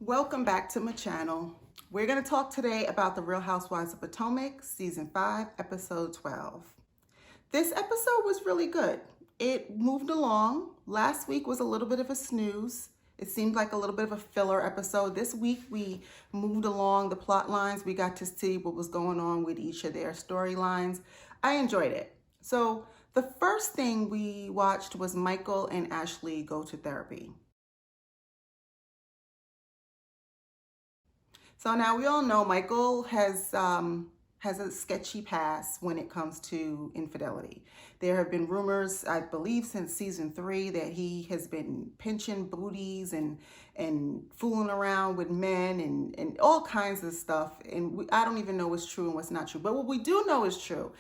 Welcome back to my channel. We're going to talk today about the Real Housewives of Potomac, Season 5, Episode 12. This episode was really good. It moved along. Last week was a little bit of a snooze. It seemed like a little bit of a filler episode. This week we moved along the plot lines. We got to see what was going on with each of their storylines. I enjoyed it. So the first thing we watched was Michael and Ashley go to therapy. So now we all know Michael has a sketchy past when it comes to infidelity. There have been rumors, I believe since season 3, that he has been pinching booties and fooling around with men and all kinds of stuff. And I don't even know what's true and what's not true. But what we do know is true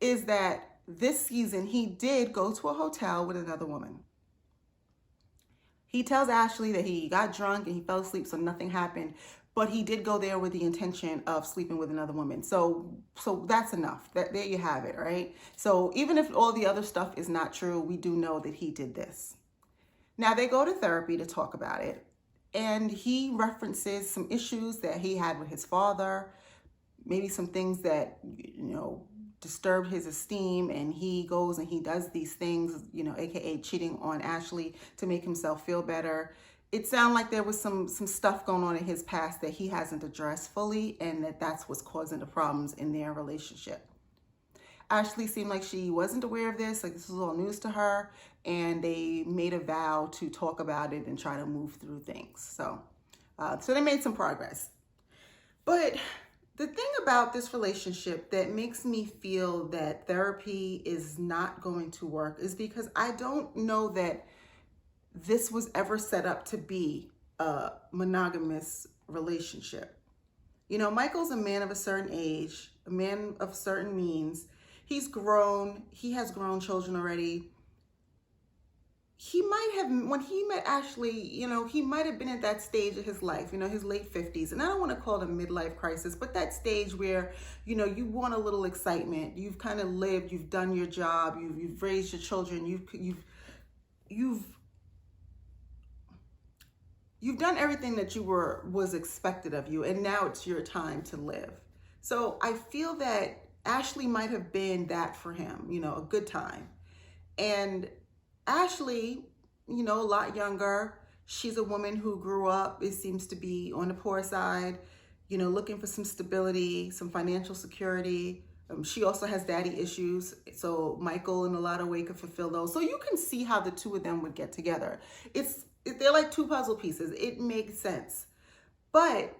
is that this season he did go to a hotel with another woman. He tells Ashley that he got drunk and he fell asleep, so nothing happened. But he did go there with the intention of sleeping with another woman. So that's enough. There you have it, right? So even if all the other stuff is not true, we do know that he did this. Now they go to therapy to talk about it. And he references some issues that he had with his father, maybe some things that, disturbed his esteem, and he goes and he does these things, aka cheating on Ashley to make himself feel better. It sounded like there was some stuff going on in his past that he hasn't addressed fully, and that's what's causing the problems in their relationship. Ashley seemed like she wasn't aware of this, like this was all news to her, and they made a vow to talk about it and try to move through things. So they made some progress. But the thing about this relationship that makes me feel that therapy is not going to work is because I don't know that this was ever set up to be a monogamous relationship. Michael's a man of a certain age, a man of certain means. He's grown. He has grown children already. He might have, when he met Ashley, he might have been at that stage of his life, his late 50s. And I don't want to call it a midlife crisis, but that stage where, you want a little excitement. You've kind of lived, you've done your job, you've raised your children, you've done everything that was expected of you, and now it's your time to live. So I feel that Ashley might have been that for him, a good time. And Ashley, a lot younger. She's a woman who grew up, it seems to be on the poor side, looking for some stability, some financial security. She also has daddy issues. So Michael, in a lot of ways, could fulfill those. So you can see how the two of them would get together. They're like two puzzle pieces. It makes sense. But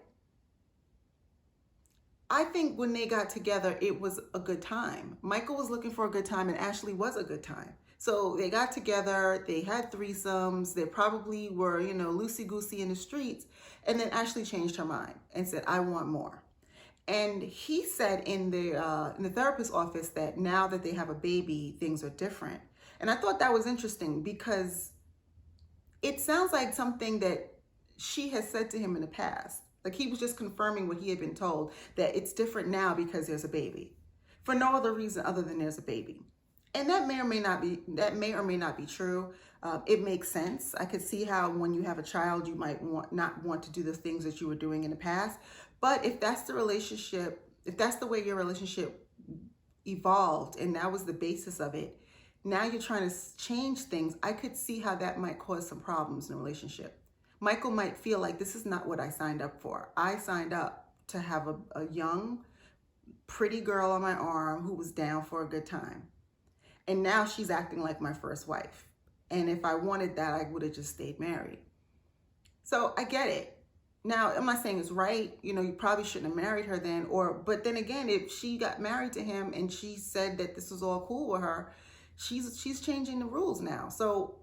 I think when they got together, it was a good time. Michael was looking for a good time, and Ashley was a good time. So they got together, they had threesomes, they probably were, loosey-goosey in the streets. And then Ashley changed her mind and said, I want more. And he said in the therapist's office that now that they have a baby, things are different. And I thought that was interesting because it sounds like something that she has said to him in the past. Like he was just confirming what he had been told, that it's different now because there's a baby. For no other reason other than there's a baby. And that may or may not be true. It makes sense. I could see how when you have a child, you might not want to do the things that you were doing in the past. But if that's the relationship, if that's the way your relationship evolved and that was the basis of it, now you're trying to change things, I could see how that might cause some problems in a relationship. Michael might feel like this is not what I signed up for. I signed up to have a young, pretty girl on my arm who was down for a good time. And now she's acting like my first wife. And if I wanted that, I would have just stayed married. So I get it. Now, I'm not saying it's right. You probably shouldn't have married her then. But then again, if she got married to him and she said that this was all cool with her, she's changing the rules now. So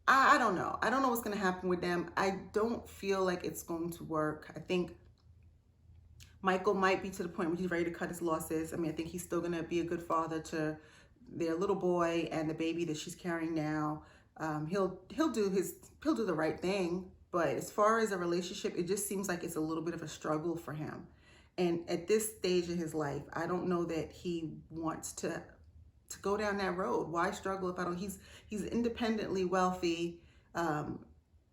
I don't know. I don't know what's going to happen with them. I don't feel like it's going to work. I think Michael might be to the point where he's ready to cut his losses. I think he's still going to be a good father to their little boy and the baby that she's carrying now. He'll do the right thing. But as far as a relationship, it just seems like it's a little bit of a struggle for him. And at this stage in his life, I don't know that he wants to go down that road. Why struggle if I don't? He's independently wealthy.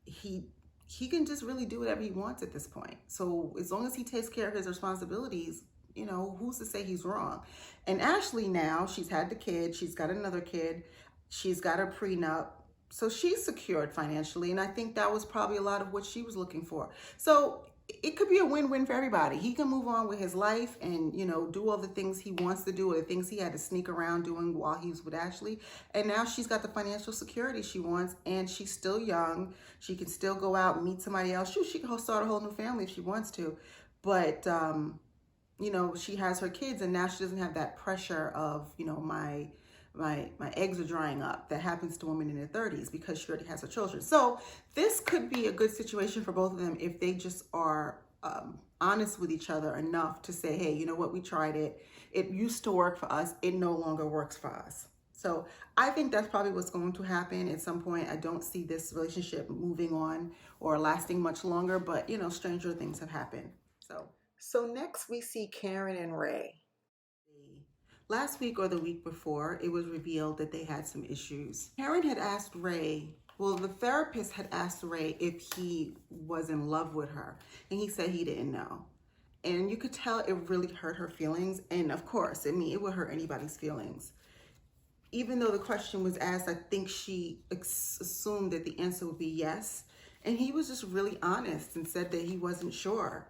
He he can just really do whatever he wants at this point. So as long as he takes care of his responsibilities, who's to say he's wrong? And Ashley now, she's had the kid, she's got another kid, she's got a prenup. So she's secured financially, and I think that was probably a lot of what she was looking for. So it could be a win-win for everybody. He can move on with his life and, do all the things he wants to do or the things he had to sneak around doing while he was with Ashley. And now she's got the financial security she wants, and she's still young. She can still go out and meet somebody else. Shoot, she can start a whole new family if she wants to. But, she has her kids, and now she doesn't have that pressure of, my eggs are drying up. That happens to women in their 30s because she already has her children. So this could be a good situation for both of them if they just are honest with each other enough to say, hey, you know what, we tried it. It used to work for us. It no longer works for us. So I think that's probably what's going to happen at some point. I don't see this relationship moving on or lasting much longer, but stranger things have happened. So next we see Karen and Ray. Last week or the week before, it was revealed that they had some issues. Karen had asked Ray, the therapist had asked Ray if he was in love with her, and he said he didn't know. And you could tell it really hurt her feelings, and of course, it would hurt anybody's feelings. Even though the question was asked, I think she assumed that the answer would be yes, and he was just really honest and said that he wasn't sure.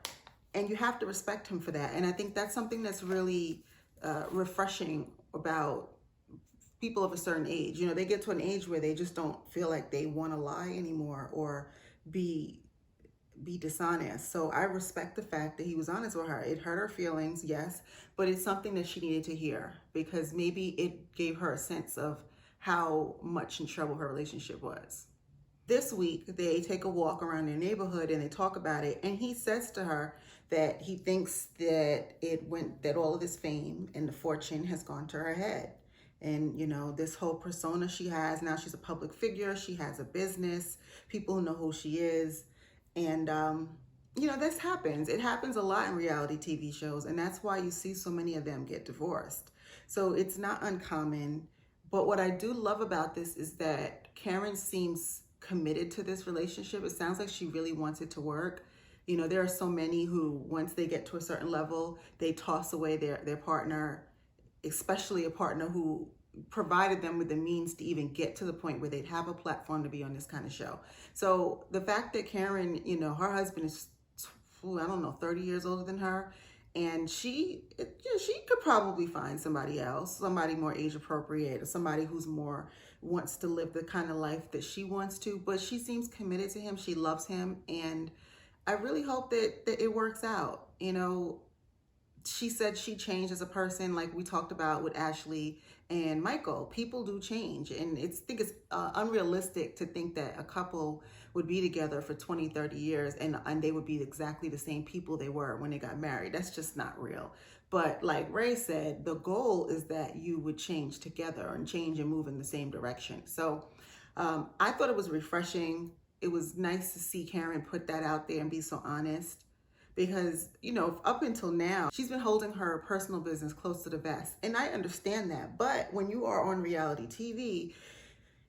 And you have to respect him for that, and I think that's something that's really refreshing about people of a certain age. They get to an age where they just don't feel like they want to lie anymore or be dishonest. So I respect the fact that he was honest with her. It hurt her feelings, yes, but it's something that she needed to hear because maybe it gave her a sense of how much in trouble her relationship was. This week, they take a walk around their neighborhood and they talk about it. And he says to her that he thinks that all of this fame and the fortune has gone to her head. And, this whole persona she has, now she's a public figure. She has a business, people who know who she is. And, this happens. It happens a lot in reality TV shows. And that's why you see so many of them get divorced. So it's not uncommon. But what I do love about this is that Karen seems committed to this relationship. It sounds like she really wants it to work. There are so many who, once they get to a certain level, they toss away their partner, especially a partner who provided them with the means to even get to the point where they'd have a platform to be on this kind of show. So the fact that Karen, her husband is, 30 years older than her, and she could probably find somebody else, somebody more age appropriate, or somebody who's more wants to live the kind of life that she wants to, but she seems committed to him. She loves him. And I really hope that it works out. She said she changed as a person, like we talked about with Ashley and Michael. People do change. And I think it's unrealistic to think that a couple would be together for 20, 30 years and they would be exactly the same people they were when they got married. That's just not real. But like Ray said, the goal is that you would change together and change and move in the same direction. So I thought it was refreshing. It was nice to see Karen put that out there and be so honest. Because, up until now, she's been holding her personal business close to the vest. And I understand that. But when you are on reality TV,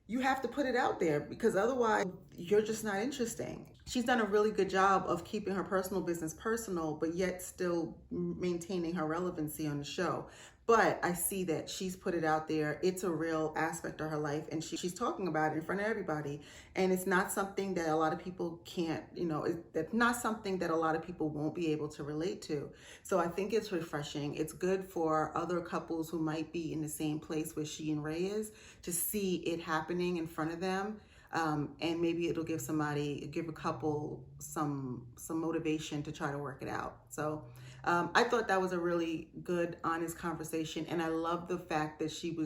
you have to put it out there because otherwise you're just not interesting. She's done a really good job of keeping her personal business personal, but yet still maintaining her relevancy on the show. But I see that she's put it out there. It's a real aspect of her life, and she's talking about it in front of everybody. And it's not something that a lot of people can't, it's not something that a lot of people won't be able to relate to. So I think it's refreshing. It's good for other couples who might be in the same place where she and Ray is to see it happening in front of them. And maybe it'll give a couple some motivation to try to work it out. So I thought that was a really good, honest conversation. And I love the fact that she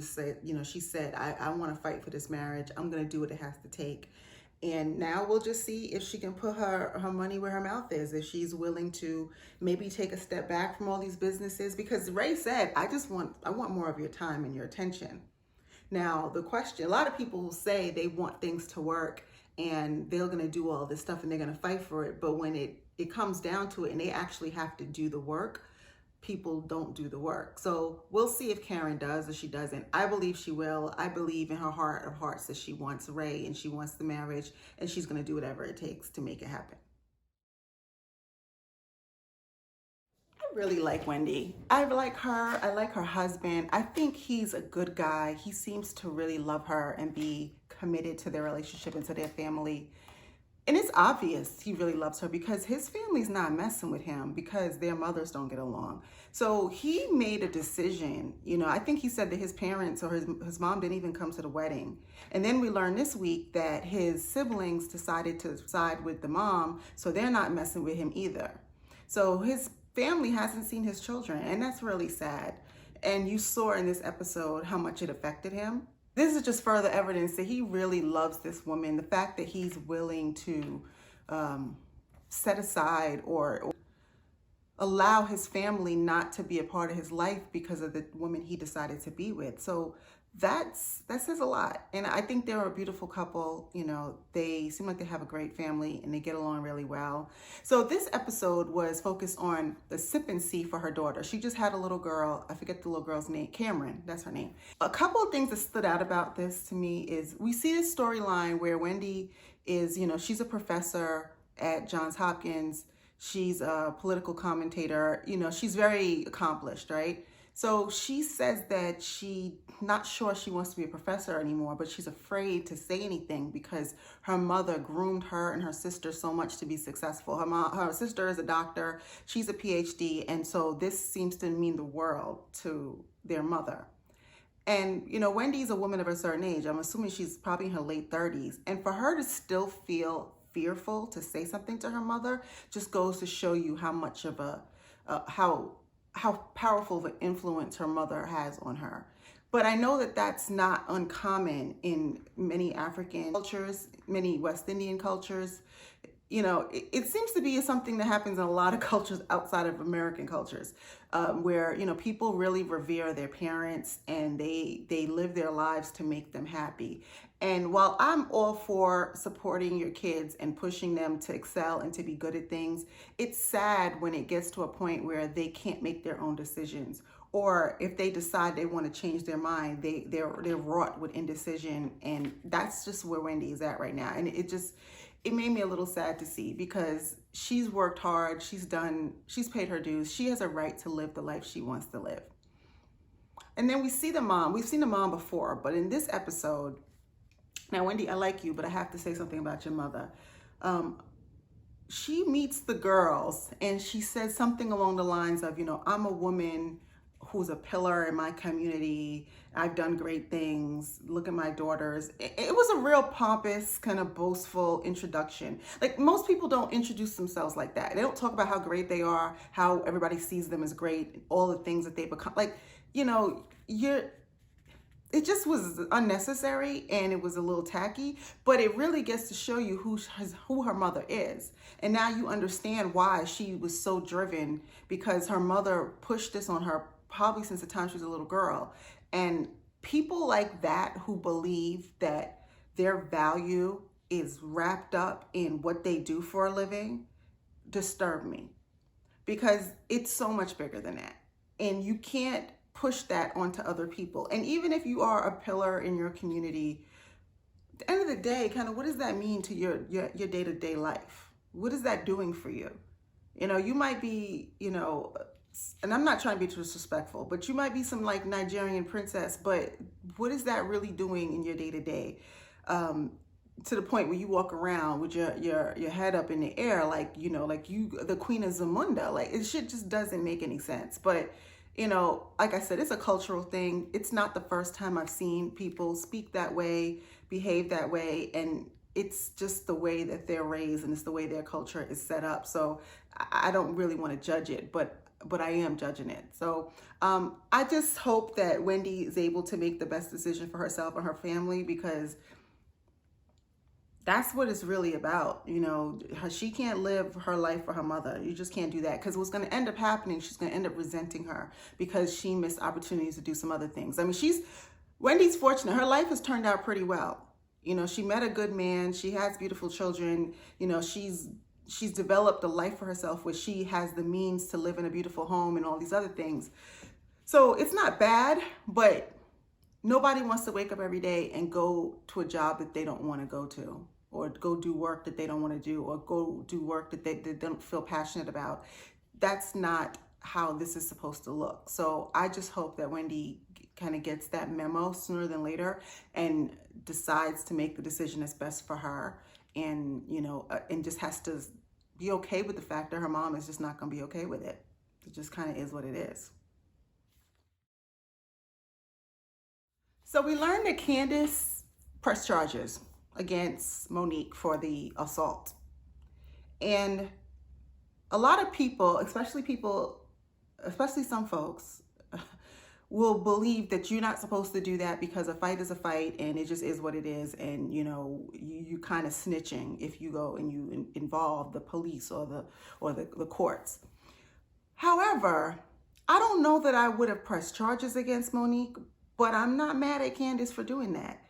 said, I want to fight for this marriage. I'm going to do what it has to take. And now we'll just see if she can put her money where her mouth is, if she's willing to maybe take a step back from all these businesses. Because Ray said, I want more of your time and your attention. Now, the question, a lot of people will say they want things to work and they're going to do all this stuff and they're going to fight for it. But when it comes down to it and they actually have to do the work, people don't do the work. So we'll see if Karen does or she doesn't. I believe she will. I believe in her heart of hearts that she wants Ray and she wants the marriage, and she's going to do whatever it takes to make it happen. I really like Wendy. I like her. I like her husband. I think he's a good guy. He seems to really love her and be committed to their relationship and to their family. And it's obvious he really loves her because his family's not messing with him because their mothers don't get along. So he made a decision. You know, I think he said that his parents or his mom didn't even come to the wedding. And then we learned this week that his siblings decided to side with the mom, so they're not messing with him either. So his family hasn't seen his children, and that's really sad. And you saw in this episode how much it affected him. This is just further evidence that he really loves this woman. The fact that he's willing to set aside or allow his family not to be a part of his life because of the woman he decided to be with. So that says a lot. And I think they're a beautiful couple. You know, they seem like they have a great family and they get along really well. So this episode was focused on the sip and see for her daughter. She just had a little girl. I forget the little girl's name. Cameron, that's her name. A couple of things that stood out about this to me is we see this storyline where Wendy is, you know, she's a professor at Johns Hopkins. She's a political commentator. You know, she's very accomplished, right? So she says that she's not sure she wants to be a professor anymore, but she's afraid to say anything because her mother groomed her and her sister so much to be successful. Her sister is a doctor, she's a PhD, and so this seems to mean the world to their mother. And, you know, Wendy's a woman of a certain age. I'm assuming she's probably in her late 30s. And for her to still feel fearful to say something to her mother just goes to show you how much of how powerful of an influence her mother has on her. But I know that that's not uncommon in many African cultures, many West Indian cultures. You know, it seems to be something that happens in a lot of cultures outside of American cultures, where, you know, people really revere their parents and they live their lives to make them happy. And while I'm all for supporting your kids and pushing them to excel and to be good at things, it's sad when it gets to a point where they can't make their own decisions. Or if they decide they want to change their mind, they're wrought with indecision. And that's just where Wendy is at right now. And it made me a little sad to see because she's worked hard, she's paid her dues, she has a right to live the life she wants to live. And then we see the mom. We've seen the mom before, but in this episode, now Wendy, I like you, but I have to say something about your mother. She meets the girls and she says something along the lines of, you know, I'm a woman who's a pillar in my community. I've done great things. Look at my daughters. It was a real pompous, kind of boastful introduction. Like, most people don't introduce themselves like that. They don't talk about how great they are, how everybody sees them as great, all the things that they become. Like, you know, it just was unnecessary and it was a little tacky, but it really gets to show you who her mother is. And now you understand why she was so driven, because her mother pushed this on her probably since the time she was a little girl. And people like that who believe that their value is wrapped up in what they do for a living disturb me, because it's so much bigger than that. And you can't push that onto other people. And even if you are a pillar in your community, at the end of the day, kind of what does that mean to your day-to-day life? What is that doing for you? You know, you might be, you know, and I'm not trying to be disrespectful, but you might be some like Nigerian princess, but what is that really doing in your day-to-day? To the point where you walk around with your head up in the air, like, you know, like you, the Queen of Zamunda, like it shit just doesn't make any sense. But, you know, like I said, it's a cultural thing. It's not the first time I've seen people speak that way, behave that way, and it's just the way that they're raised and it's the way their culture is set up. So I don't really want to judge it, but I am judging it. So I just hope that Wendy is able to make the best decision for herself and her family, because that's what it's really about. You know, she can't live her life for her mother. You just can't do that, because what's going to end up happening, she's going to end up resenting her because she missed opportunities to do some other things. I mean, Wendy's fortunate. Her life has turned out pretty well. You know, she met a good man. She has beautiful children. You know, she's she's developed a life for herself where she has the means to live in a beautiful home and all these other things. So it's not bad, but nobody wants to wake up every day and go to a job that they don't want to go to, or go do work that they don't want to do, or go do work that they don't feel passionate about. That's not how this is supposed to look. So I just hope that Wendy kind of gets that memo sooner than later and decides to make the decision that's best for her, and and just has to be okay with the fact that her mom is just not going to be okay with it. It just kind of is what it is. So we learned that Candaice pressed charges against Monique for the assault. And a lot of people, especially some folks, will believe that you're not supposed to do that because a fight is a fight and it just is what it is. And, you kind of snitching if you go and you involve the police or the courts. However, I don't know that I would have pressed charges against Monique, but I'm not mad at Candaice for doing that.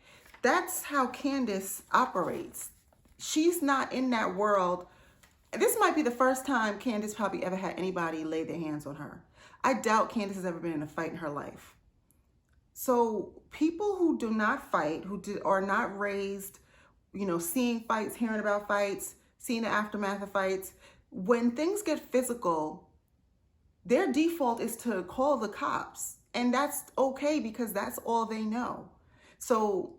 That's how Candaice operates. She's not in that world. This might be the first time Candaice probably ever had anybody lay their hands on her. I doubt Candaice has ever been in a fight in her life. So people who do not fight, are not raised, seeing fights, hearing about fights, seeing the aftermath of fights, when things get physical, their default is to call the cops. And that's okay because that's all they know. So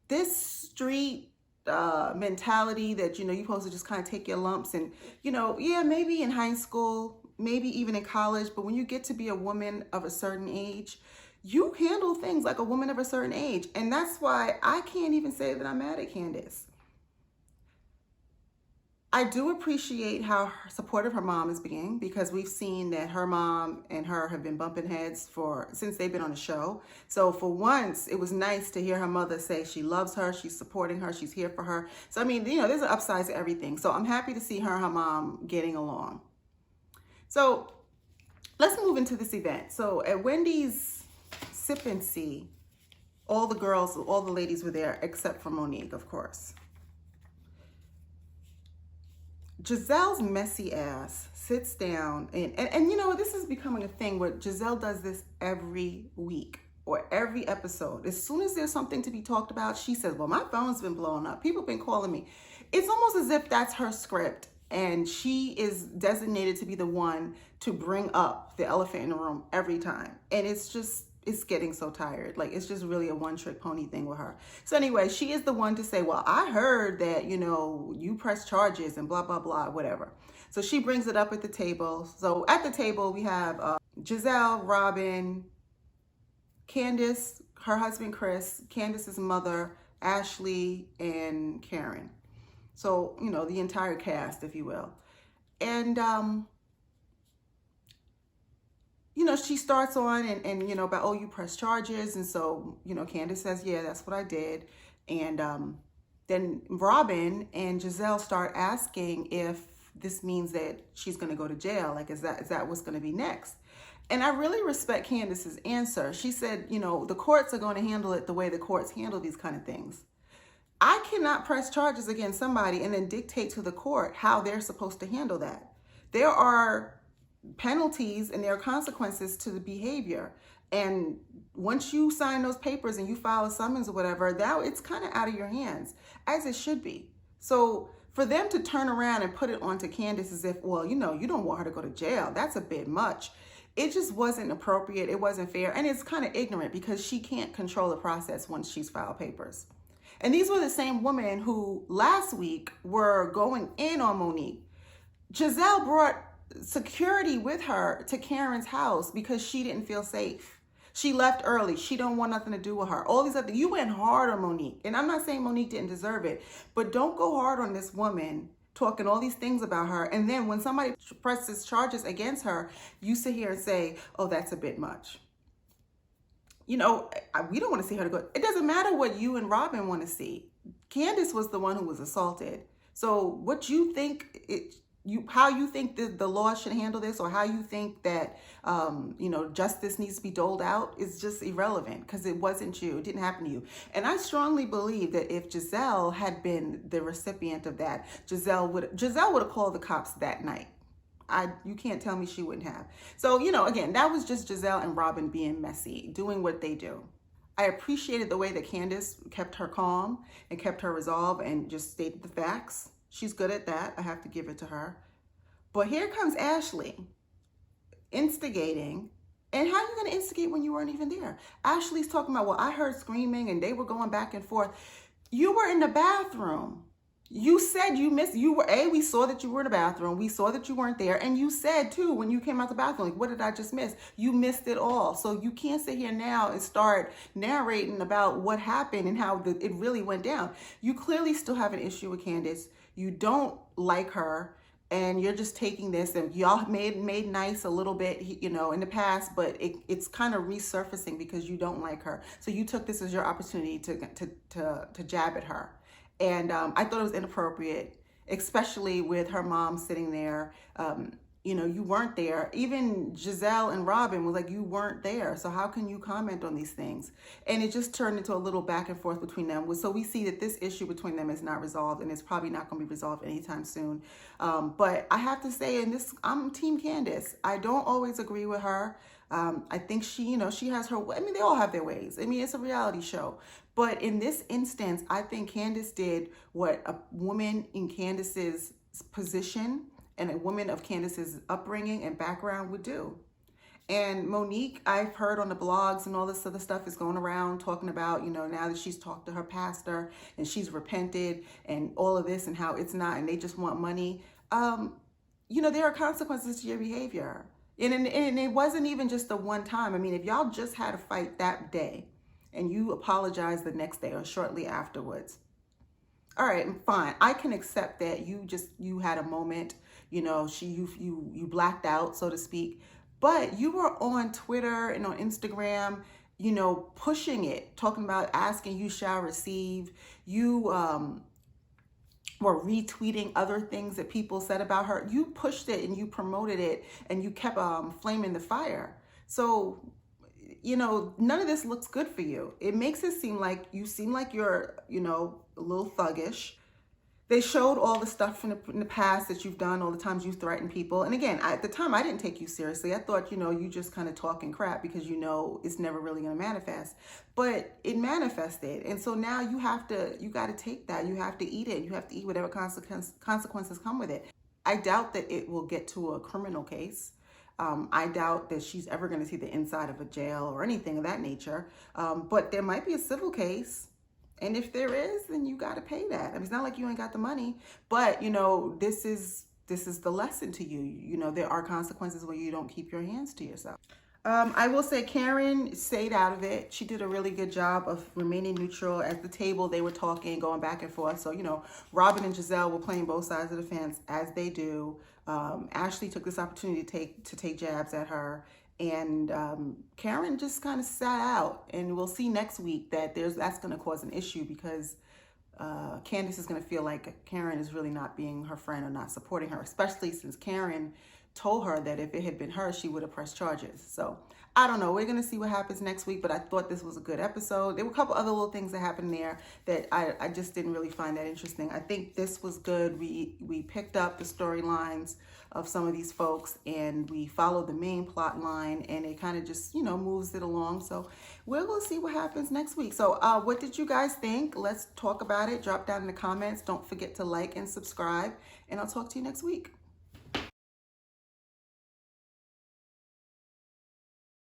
this street mentality that, you're supposed to just kind of take your lumps and, yeah, maybe in high school, maybe even in college, but when you get to be a woman of a certain age, you handle things like a woman of a certain age. And that's why I can't even say that I'm mad at Candaice. I do appreciate how supportive her mom is being, because we've seen that her mom and her have been bumping heads since they've been on the show. So for once, it was nice to hear her mother say she loves her, she's supporting her, she's here for her. So, I mean, there's an upside to everything. So I'm happy to see her and her mom getting along. So let's move into this event. So at Wendy's Sip and See, all the ladies were there except for Monique, of course. Giselle's messy ass sits down and this is becoming a thing where Giselle does this every week or every episode. As soon as there's something to be talked about, she says, well, my phone's been blowing up. People have been calling me. It's almost as if that's her script and she is designated to be the one to bring up the elephant in the room every time. And it's getting so tired. Like, it's just really a one-trick pony thing with her. So anyway, she is the one to say, well, I heard that, you press charges and blah, blah, blah, whatever. So she brings it up at the table. So at the table, we have Giselle, Robin, Candaice, her husband, Chris, Candaice's mother, Ashley, and Karen. So, the entire cast, if you will. And, she starts on and about, oh, you press charges. And so, Candaice says, yeah, that's what I did. And then Robin and Giselle start asking if this means that she's going to go to jail. Like, is that what's going to be next? And I really respect Candaice's answer. She said, the courts are going to handle it the way the courts handle these kind of things. I cannot press charges against somebody and then dictate to the court how they're supposed to handle that. There are penalties and there are consequences to the behavior. And once you sign those papers and you file a summons or whatever, that it's kind of out of your hands, as it should be. So for them to turn around and put it onto Candaice as if, well, you don't want her to go to jail, that's a bit much. It just wasn't appropriate. It wasn't fair. And it's kind of ignorant because she can't control the process once she's filed papers. And these were the same women who last week were going in on Monique. Giselle brought security with her to Karen's house because she didn't feel safe. She left early. She don't want nothing to do with her. All these other, you went hard on Monique. And I'm not saying Monique didn't deserve it, but don't go hard on this woman talking all these things about her. And then when somebody presses charges against her, you sit here and say, oh, that's a bit much. We don't want to see her to go. It doesn't matter what you and Robin want to see. Candaice was the one who was assaulted. So what you think how you think the law should handle this, or how you think that justice needs to be doled out, is just irrelevant, because it wasn't you. It didn't happen to you. And I strongly believe that if Giselle had been the recipient of that, Giselle would have called the cops that night. You can't tell me she wouldn't have. So, again, that was just Giselle and Robin being messy, doing what they do. I appreciated the way that Candaice kept her calm and kept her resolve and just stated the facts. She's good at that. I have to give it to her. But here comes Ashley instigating. And how are you going to instigate when you weren't even there? Ashley's talking about, well, I heard screaming and they were going back and forth. You were in the bathroom. You said we saw that you were in the bathroom. We saw that you weren't there. And you said too, when you came out the bathroom, like, what did I just miss? You missed it all. So you can't sit here now and start narrating about what happened and how it really went down. You clearly still have an issue with Candaice. You don't like her, and you're just taking this, and y'all made nice a little bit, in the past, but it's kind of resurfacing because you don't like her. So you took this as your opportunity to jab at her. And I thought it was inappropriate, especially with her mom sitting there. You weren't there. Even Giselle and Robin was like, you weren't there. So how can you comment on these things? And it just turned into a little back and forth between them. So we see that this issue between them is not resolved, and it's probably not going to be resolved anytime soon. But I have to say, I'm Team Candaice. I don't always agree with her. I think she has her, they all have their ways. It's a reality show. But in this instance, I think Candaice did what a woman in Candaice's position and a woman of Candaice's upbringing and background would do. And Monique, I've heard on the blogs and all this other stuff is going around talking about, now that she's talked to her pastor and she's repented and all of this, and how it's not, and they just want money. There are consequences to your behavior. And it wasn't even just the one time. if y'all just had a fight that day and you apologize the next day or shortly afterwards, all right, fine. I can accept that you had a moment, you blacked out, so to speak, but you were on Twitter and on Instagram, pushing it, talking about asking you shall receive. You were retweeting other things that people said about her. You pushed it and you promoted it, and you kept flaming the fire. So, none of this looks good for you. It makes it seem like you're, a little thuggish. They showed all the stuff in the past that you've done, all the times you've threatened people. And again, at the time, I didn't take you seriously. I thought, you just kind of talking crap because it's never really going to manifest. But it manifested. And so now you got to take that. You have to eat it. You have to eat whatever consequences come with it. I doubt that it will get to a criminal case. I doubt that she's ever going to see the inside of a jail or anything of that nature. But there might be a civil case. And if there is, then you got to pay that. It's not like you ain't got the money, but this is the lesson to you. There are consequences when you don't keep your hands to yourself. I will say Karen stayed out of it. She did a really good job of remaining neutral. At the table, they were talking, going back and forth. So, Robin and Giselle were playing both sides of the fence, as they do. Ashley took this opportunity to take jabs at her. And Karen just kind of sat out, and we'll see next week that that's going to cause an issue, because Candaice is going to feel like Karen is really not being her friend or not supporting her, especially since Karen told her that if it had been her, she would have pressed charges. So I don't know. We're going to see what happens next week, but I thought this was a good episode. There were a couple other little things that happened there that I just didn't really find that interesting. I think this was good. We picked up the storylines of some of these folks, and we followed the main plot line, and it kind of just, moves it along. So we're going to see what happens next week. So what did you guys think? Let's talk about it. Drop down in the comments. Don't forget to like and subscribe, and I'll talk to you next week.